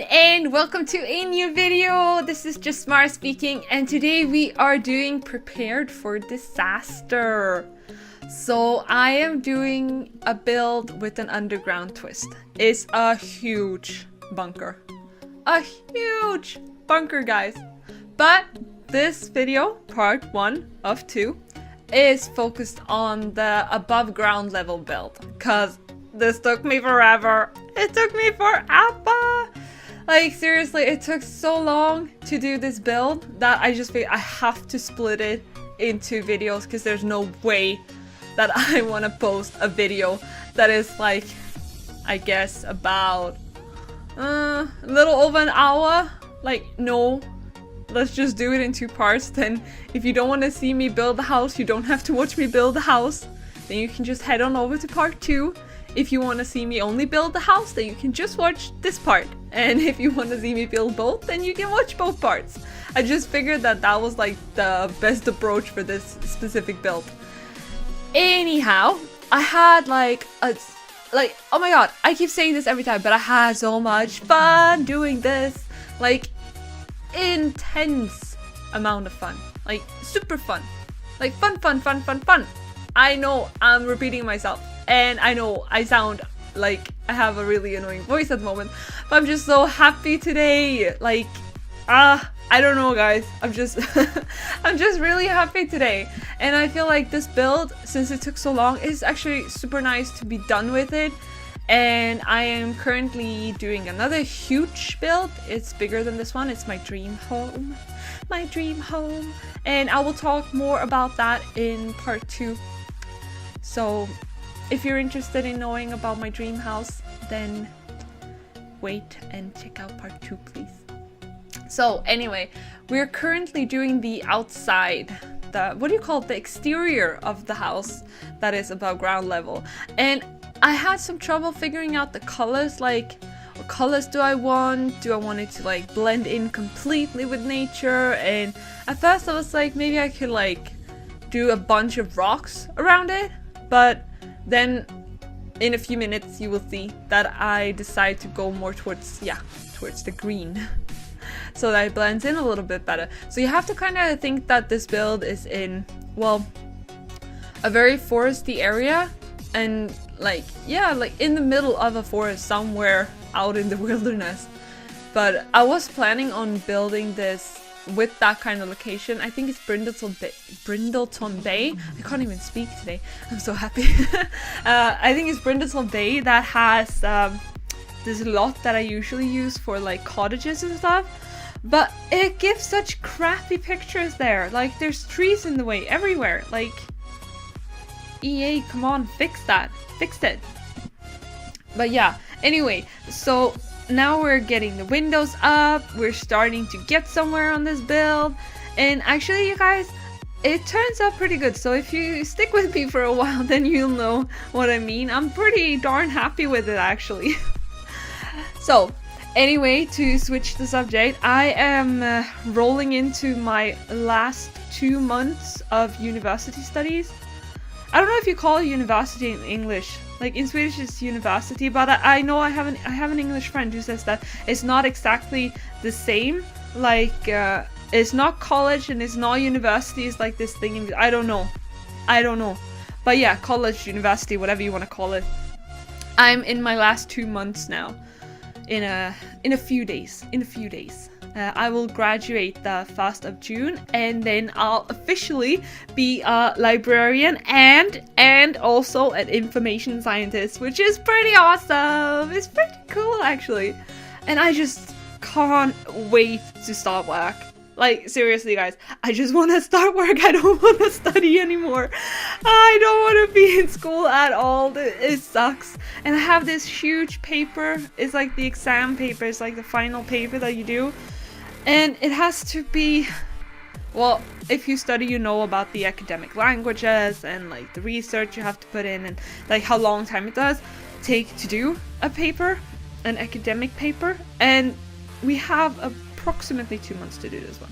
everyone, and welcome to a new video. This is Jasmara speaking, and today we are doing Prepared for Disaster. So I am doing a build with an underground twist. It's a huge bunker. A huge bunker, guys. But this video, part 1 of 2, is focused on the above ground level build, because this took me forever. It took me forever. Like, seriously, it took so long to do this build that I just figured I have to split it into videos, because there's no way that I want to post a video that is like, I guess about a little over an hour. Like, no, let's just do it in 2 parts. Then if you don't want to see me build the house, you don't have to watch me build the house. Then you can just head on over to part 2. If you want to see me only build the house, then you can just watch this part. And if you want to see me build both, then you can watch both parts. I just figured that that was like the best approach for this specific build. Anyhow, I had oh my god, I keep saying this every time, but I had so much fun doing this. Like, intense amount of fun. Like, super fun. Like, fun. I know I'm repeating myself, and I know I sound like I have a really annoying voice at the moment, but I'm just so happy today. Like, I don't know, guys. I'm just I'm just really happy today. And I feel like this build, since it took so long, is actually super nice to be done with it. And I am currently doing another huge build. It's bigger than this one. It's my dream home. My dream home. And I will talk more about that in part 2. So if you're interested in knowing about my dream house, then wait and check out part 2, please. So anyway, we're currently doing the outside, what do you call it? The exterior of the house that is above ground level. And I had some trouble figuring out the colors. Like, what colors do I want? Do I want it to like blend in completely with nature? And at first I was like, maybe I could like do a bunch of rocks around it. But then in a few minutes you will see that I decide to go more towards the green. So that it blends in a little bit better. So you have to kind of think that this build is in, well, a very foresty area, and like in the middle of a forest somewhere out in the wilderness. But I was planning on building this with that kind of location. I think it's Brindleton Bay. I can't even speak today. I'm so happy. I think it's Brindleton Bay that has this lot that I usually use for like cottages and stuff. But it gives such crappy pictures there. Like, there's trees in the way everywhere. Like, EA, come on, fix that. Fix it. But yeah, anyway, so now we're getting the windows up. We're starting to get somewhere on this build. And actually, you guys, it turns out pretty good. So if you stick with me for a while, then you'll know what I mean. I'm pretty darn happy with it, actually. So anyway, to switch the subject, I am rolling into my last 2 months of university studies. I don't know if you call it university in English. Like, in Swedish it's university, but I know I have an English friend who says that it's not exactly the same. Like, it's not college and it's not university. It's like this thing. I don't know. But yeah, college, university, whatever you want to call it. I'm in my last 2 months now. In a few days. I will graduate the 1st of June, and then I'll officially be a librarian and also an information scientist, which is pretty awesome. It's pretty cool, actually. And I just can't wait to start work. Like, seriously, guys, I just want to start work. I don't want to study anymore. I don't want to be in school at all. It sucks. And I have this huge paper. It's like the exam paper. It's like the final paper that you do. And it has to be, well, if you study, you know about the academic languages and like the research you have to put in, and like how long time it does take to do a paper, an academic paper. And we have approximately 2 months to do this one.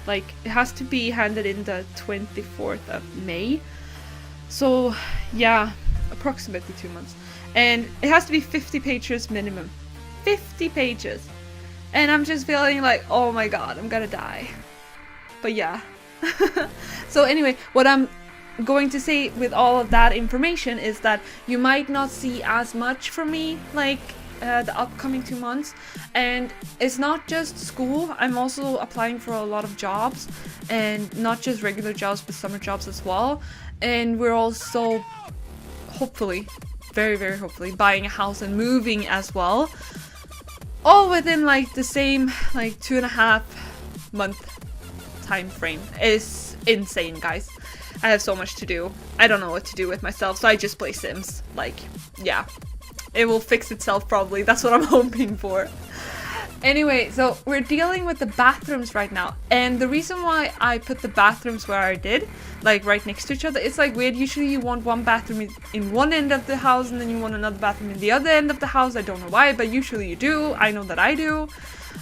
Like, it has to be handed in the 24th of May. So yeah, approximately 2 months. And it has to be 50 pages minimum. 50 pages. And I'm just feeling like, oh my god, I'm gonna die. But yeah. So anyway, what I'm going to say with all of that information is that you might not see as much from me like the upcoming 2 months. And it's not just school, I'm also applying for a lot of jobs, and not just regular jobs but summer jobs as well. And we're also hopefully, very very hopefully, buying a house and moving as well, all within like the same like 2.5 month time frame. Is insane, guys. I have so much to do. I don't know what to do with myself, so I just play Sims. Like, yeah, it will fix itself probably. That's what I'm hoping for. Anyway, so we're dealing with the bathrooms right now, and the reason why I put the bathrooms where I did, like right next to each other, it's like weird. Usually you want one bathroom in one end of the house and then you want another bathroom in the other end of the house. I don't know why, but usually you do. I know that I do.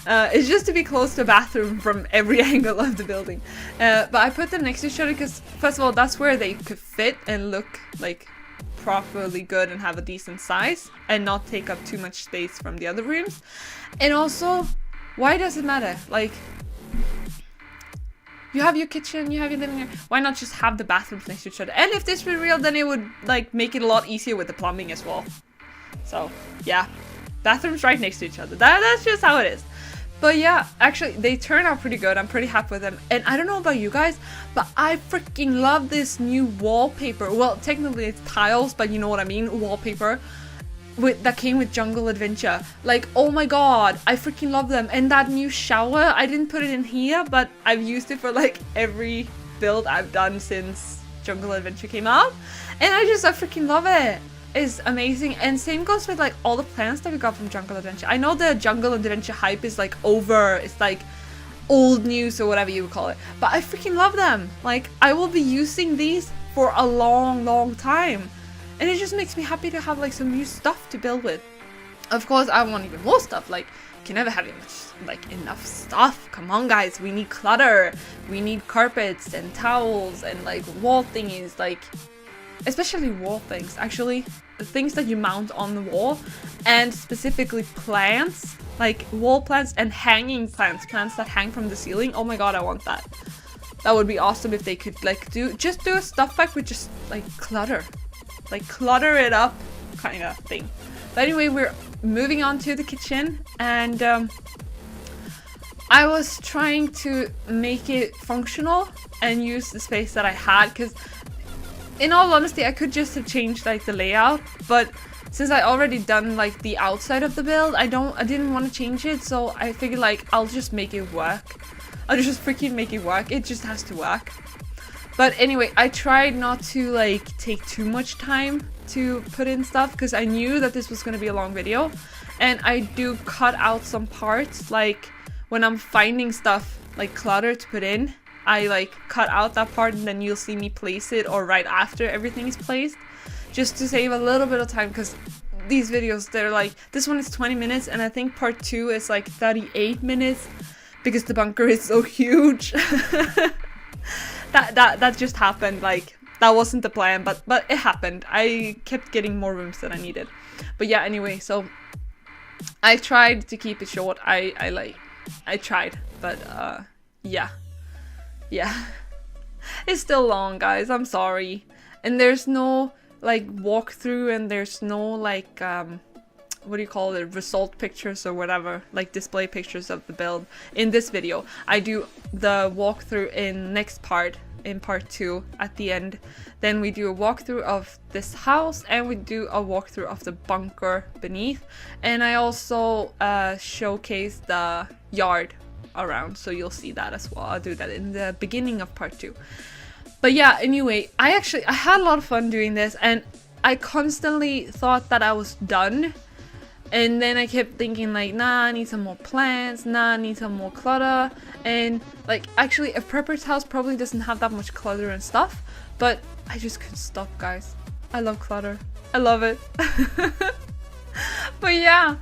It's just to be close to a bathroom from every angle of the building. But I put them next to each other because, first of all, that's where they could fit and look like properly good and have a decent size and not take up too much space from the other rooms. And also, why does it matter? Like, you have your kitchen, you have your living room, why not just have the bathrooms next to each other? And if this were real, then it would like make it a lot easier with the plumbing as well. So yeah, bathrooms right next to each other. That's just how it is. But yeah, actually they turn out pretty good. I'm pretty happy with them. And I don't know about you guys, but I freaking love this new wallpaper. Well, technically it's tiles, but you know what I mean, wallpaper that came with Jungle Adventure. Like, oh my god, I freaking love them. And that new shower, I didn't put it in here, but I've used it for like every build I've done since Jungle Adventure came out. And I freaking love it. Is amazing. And same goes with like all the plants that we got from Jungle Adventure. I know the Jungle Adventure hype is like over, it's like old news or whatever you would call it, but I freaking love them. Like, I will be using these for a long time, and it just makes me happy to have like some new stuff to build with. Of course I want even more stuff. Like, you can never have enough stuff. Come on guys, we need clutter, we need carpets and towels and like wall thingies, like especially wall things, actually the things that you mount on the wall, and specifically plants, like wall plants and hanging plants that hang from the ceiling. Oh my god, I want that. That would be awesome if they could like do a stuff pack with just like clutter it up kind of thing. But anyway, we're moving on to the kitchen, and I was trying to make it functional and use the space that I had, because in all honesty, I could just have changed like the layout, but since I already done like the outside of the build, I didn't want to change it, so I figured like I'll just make it work. I'll just freaking make it work. It just has to work. But anyway, I tried not to like take too much time to put in stuff, because I knew that this was going to be a long video, and I do cut out some parts, like when I'm finding stuff like clutter to put in, I like cut out that part, and then you'll see me place it or right after everything is placed, just to save a little bit of time, because these videos, they're like, this one is 20 minutes and I think part 2 is like 38 minutes because the bunker is so huge. that just happened. Like, that wasn't the plan, but it happened. I kept getting more rooms than I needed. But yeah, anyway, so I tried to keep it short. I tried, but yeah. It's still long, guys. I'm sorry. And there's no like walkthrough, and there's no like what do you call it, result pictures or whatever, like display pictures of the build in this video. I do the walkthrough in next part, in part 2 at the end. Then we do a walkthrough of this house, and we do a walkthrough of the bunker beneath, and I also showcase the yard around, so you'll see that as well. I'll do that in the beginning of part 2. But yeah, anyway, I had a lot of fun doing this, and I constantly thought that I was done, and then I kept thinking like, nah, I need some more plants, nah, I need some more clutter. And like, actually a prepper's house probably doesn't have that much clutter and stuff, but I just couldn't stop, guys. I love clutter, I love it. But yeah,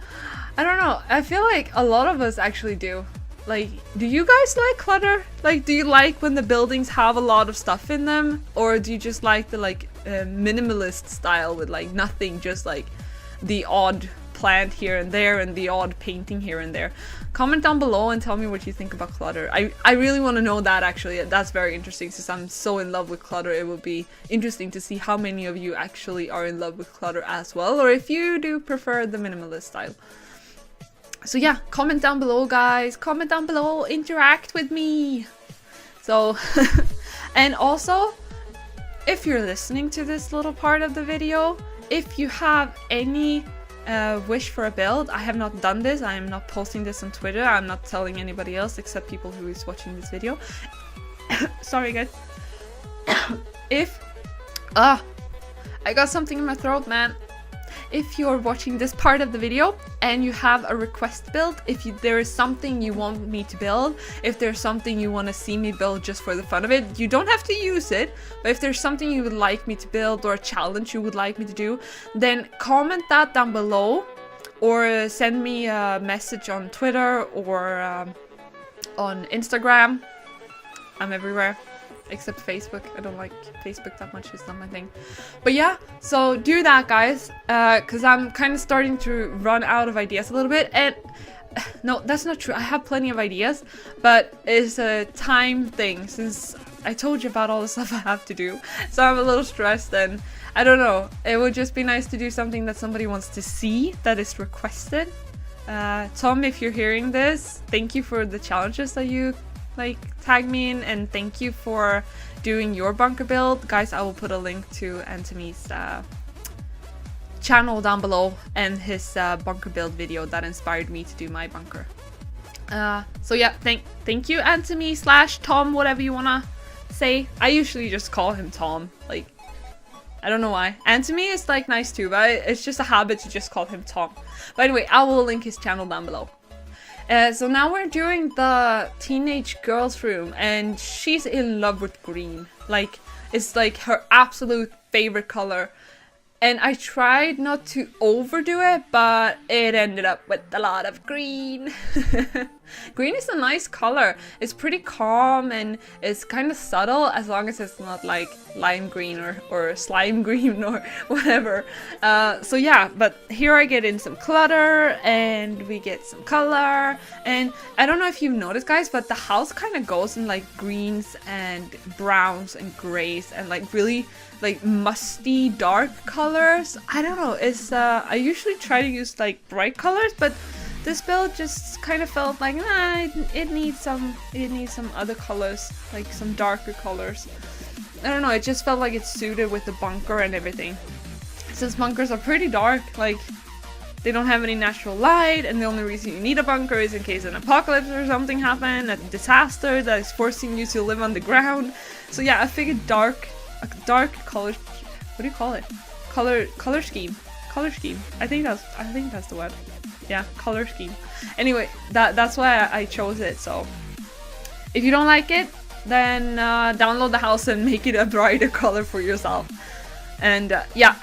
I don't know, I feel like a lot of us actually do. Like, do you guys like clutter? Like, do you like when the buildings have a lot of stuff in them? Or do you just like the like minimalist style with like nothing, just like the odd plant here and there and the odd painting here and there. Comment down below and tell me what you think about clutter. I really want to know that, actually. That's very interesting, since I'm so in love with clutter. It would be interesting to see how many of you actually are in love with clutter as well, or if you do prefer the minimalist style. So yeah, comment down below, guys. Comment down below, interact with me. So, and also, if you're listening to this little part of the video, if you have any wish for a build, I have not done this, I am not posting this on Twitter, I'm not telling anybody else except people who is watching this video. Sorry guys. If I got something in my throat, man. If you're watching this part of the video and you have a request build, if there is something you want me to build, if there's something you want to see me build just for the fun of it, you don't have to use it, but if there's something you would like me to build or a challenge you would like me to do, then comment that down below, or send me a message on Twitter or on Instagram. I'm everywhere. Except Facebook. I don't like Facebook that much, it's not my thing. But yeah, so do that, guys, because I'm kind of starting to run out of ideas a little bit. And no, that's not true, I have plenty of ideas, but it's a time thing, since I told you about all the stuff I have to do. So I'm a little stressed, and I don't know, it would just be nice to do something that somebody wants to see, that is requested. Tom, if you're hearing this, thank you for the challenges that you tag me in, and thank you for doing your bunker build. Guys, I will put a link to Anthony's channel down below, and his bunker build video that inspired me to do my bunker. So yeah, thank you, Anthony / Tom, whatever you wanna say. I usually just call him Tom, like, I don't know why. Anthony is like nice too, but it's just a habit to just call him Tom. But anyway, I will link his channel down below. So now we're doing the teenage girl's room, and she's in love with green. Like, it's like her absolute favorite color. And I tried not to overdo it, but it ended up with a lot of green. Green is a nice color. It's pretty calm and it's kind of subtle, as long as it's not like lime green or slime green or whatever. So yeah, but here I get in some clutter and we get some color. And I don't know if you've noticed, guys, but the house kind of goes in like greens and browns and grays and like really like musty dark colors. I don't know, it's I usually try to use like bright colors, but this build just kind of felt like, nah, it needs some other colors, like some darker colors. I don't know, it just felt like it suited with the bunker and everything. Since bunkers are pretty dark, like they don't have any natural light, and the only reason you need a bunker is in case an apocalypse or something happened, a disaster that is forcing you to live on the ground. So yeah, I figured a dark color, what do you call it? Color scheme. I think that's the word. Yeah, color scheme. Anyway, that's why I chose it. So if you don't like it, then download the house and make it a brighter color for yourself. And yeah,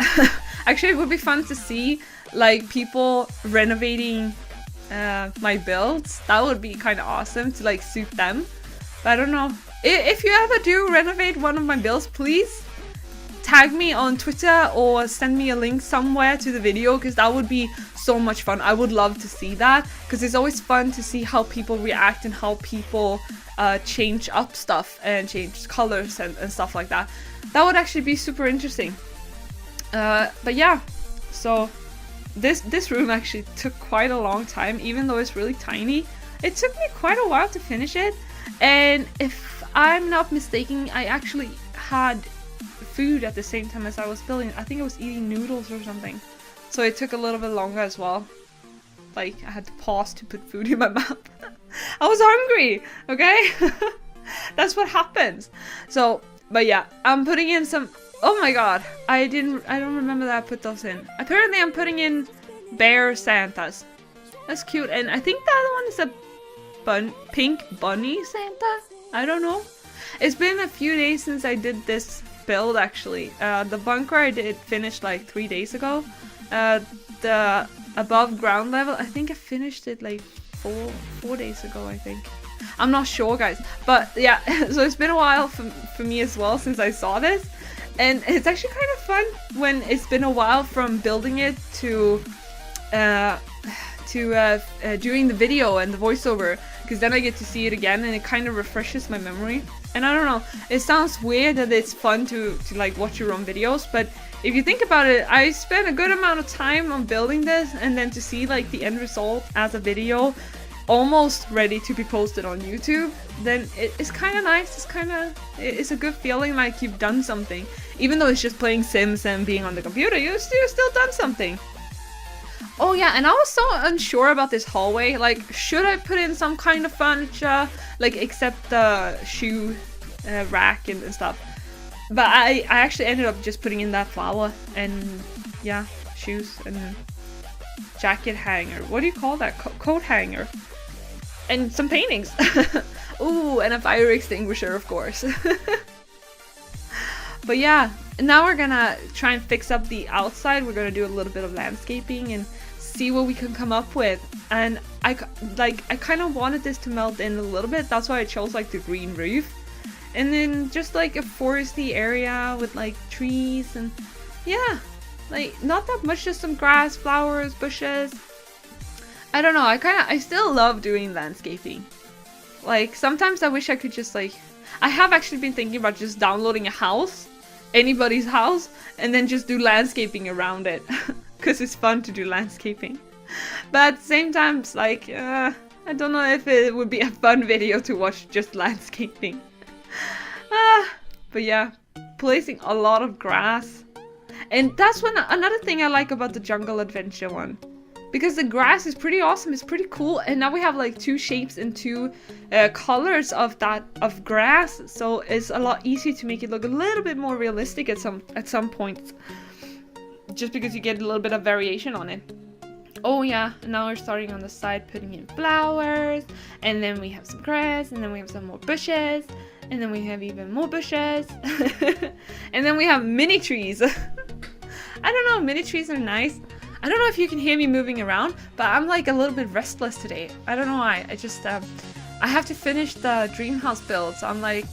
actually it would be fun to see like people renovating my builds. That would be kind of awesome to like suit them. But I don't know. If you ever do renovate one of my builds, please tag me on Twitter or send me a link somewhere to the video, because that would be so much fun. I would love to see that, because it's always fun to see how people react and how people change up stuff and change colors and stuff like that. That would actually be super interesting. But yeah, so this room actually took quite a long time, even though it's really tiny. It took me quite a while to finish it, and if I'm not mistaken, I actually had food at the same time as I was building. I think I was eating noodles or something, so it took a little bit longer as well. Like, I had to pause to put food in my mouth. I was hungry, okay? That's what happens. So, but yeah, I'm putting in some, oh my god, I don't remember that I put those in. Apparently I'm putting in bear Santas. That's cute, and I think the other one is a pink bunny Santa. I don't know. It's been a few days since I did this build, actually. The bunker I did finish like 3 days ago. The above ground level, I think I finished it like four days ago, I think. I'm not sure, guys, but yeah. So it's been a while for me as well since I saw this, and it's actually kind of fun when it's been a while from building it to doing the video and the voiceover, because then I get to see it again and it kind of refreshes my memory. And I don't know, it sounds weird that it's fun to like watch your own videos, but if you think about it, I spent a good amount of time on building this, and then to see like the end result as a video almost ready to be posted on YouTube, then it's kind of nice. It's a good feeling like you've done something. Even though it's just playing Sims and being on the computer, you've still done something. Oh yeah, and I was so unsure about this hallway. Like, should I put in some kind of furniture, like except the shoe rack and stuff? But I actually ended up just putting in that flower and yeah, shoes and jacket hanger. What do you call that? Coat hanger. And some paintings. Ooh, and a fire extinguisher, of course. But yeah, now we're gonna try and fix up the outside. We're gonna do a little bit of landscaping and see what we can come up with. And I kind of wanted this to melt in a little bit. That's why I chose like the green roof. And then just like a foresty area with like trees and yeah, like not that much, just some grass, flowers, bushes. I don't know, I still love doing landscaping. Like sometimes I wish I could just like, I have actually been thinking about just downloading a house, anybody's house, and then just do landscaping around it. Because it's fun to do landscaping. But at the same time, it's like, I don't know if it would be a fun video to watch just landscaping. But yeah, placing a lot of grass. And that's another thing I like about the jungle adventure one. Because the grass is pretty awesome, it's pretty cool, and now we have like 2 shapes and 2 colors of grass, so it's a lot easier to make it look a little bit more realistic at some points. Just because you get a little bit of variation on it. Oh yeah, and now we're starting on the side putting in flowers, and then we have some grass, and then we have some more bushes, and then we have even more bushes, and then we have mini trees. I don't know, mini trees are nice. I don't know if you can hear me moving around, but I'm like a little bit restless today. I don't know why. I just, I have to finish the dream house build, so I'm like,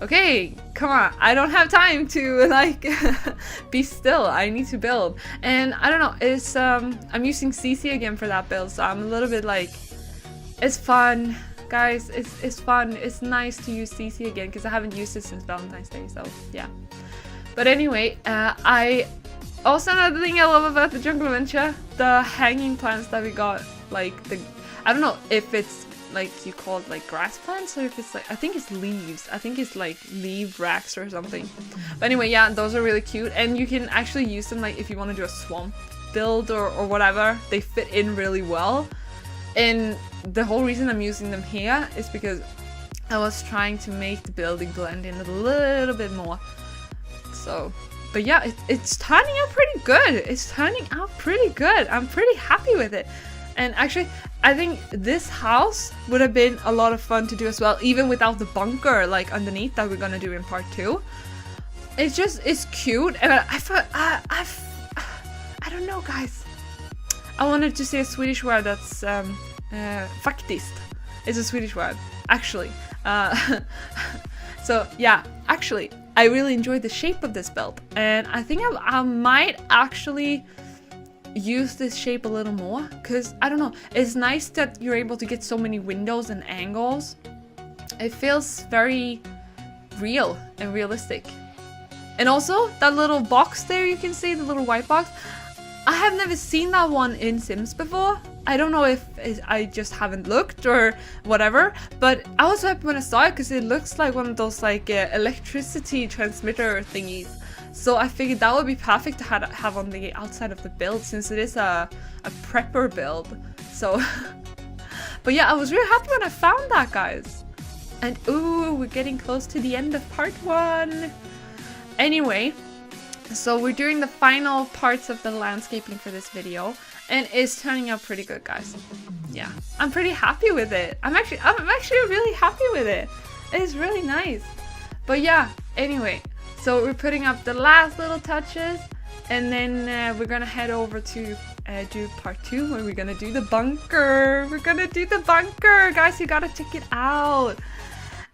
okay, come on. I don't have time to like be still. I need to build. And I don't know, it's, I'm using CC again for that build, so I'm a little bit like, it's fun. Guys, it's fun. It's nice to use CC again because I haven't used it since Valentine's Day, so yeah. But anyway, also another thing I love about the jungle adventure, the hanging plants that we got, like I don't know if it's like you call it like grass plants or if it's like, I think it's leaves. I think it's like leaf racks or something. But anyway, yeah, those are really cute, and you can actually use them like if you want to do a swamp build or whatever. They fit in really well. And the whole reason I'm using them here is because I was trying to make the building blend in a little bit more. So, but yeah, it's turning out pretty good. It's turning out pretty good. I'm pretty happy with it. And actually, I think this house would have been a lot of fun to do as well, even without the bunker like underneath that we're gonna do in part 2. It's cute, and I don't know, guys. I wanted to say a Swedish word that's faktiskt. It's a Swedish word, actually. So yeah, actually, I really enjoyed the shape of this build, and I think I might actually use this shape a little more, because I don't know, it's nice that you're able to get so many windows and angles. It feels very real and realistic. And also that little box there, you can see the little white box. I have never seen that one in Sims before. I don't know if I just haven't looked or whatever, but I was happy when I saw it because it looks like one of those like electricity transmitter thingies. So I figured that would be perfect to have on the outside of the build, since it is a prepper build. So, but yeah, I was really happy when I found that, guys. And ooh, we're getting close to the end of part 1. Anyway, so we're doing the final parts of the landscaping for this video, and it's turning out pretty good, guys. Yeah, I'm pretty happy with it. I'm actually really happy with it. It's really nice. But yeah, anyway, so we're putting up the last little touches, and then we're gonna head over to do part 2, where we're gonna do the bunker. We're gonna do the bunker, guys. You gotta check it out.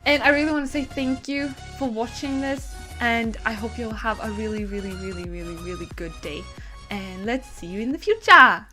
And I really want to say thank you for watching this, and I hope you'll have a really, really, really, really, really good day. And let's see you in the future.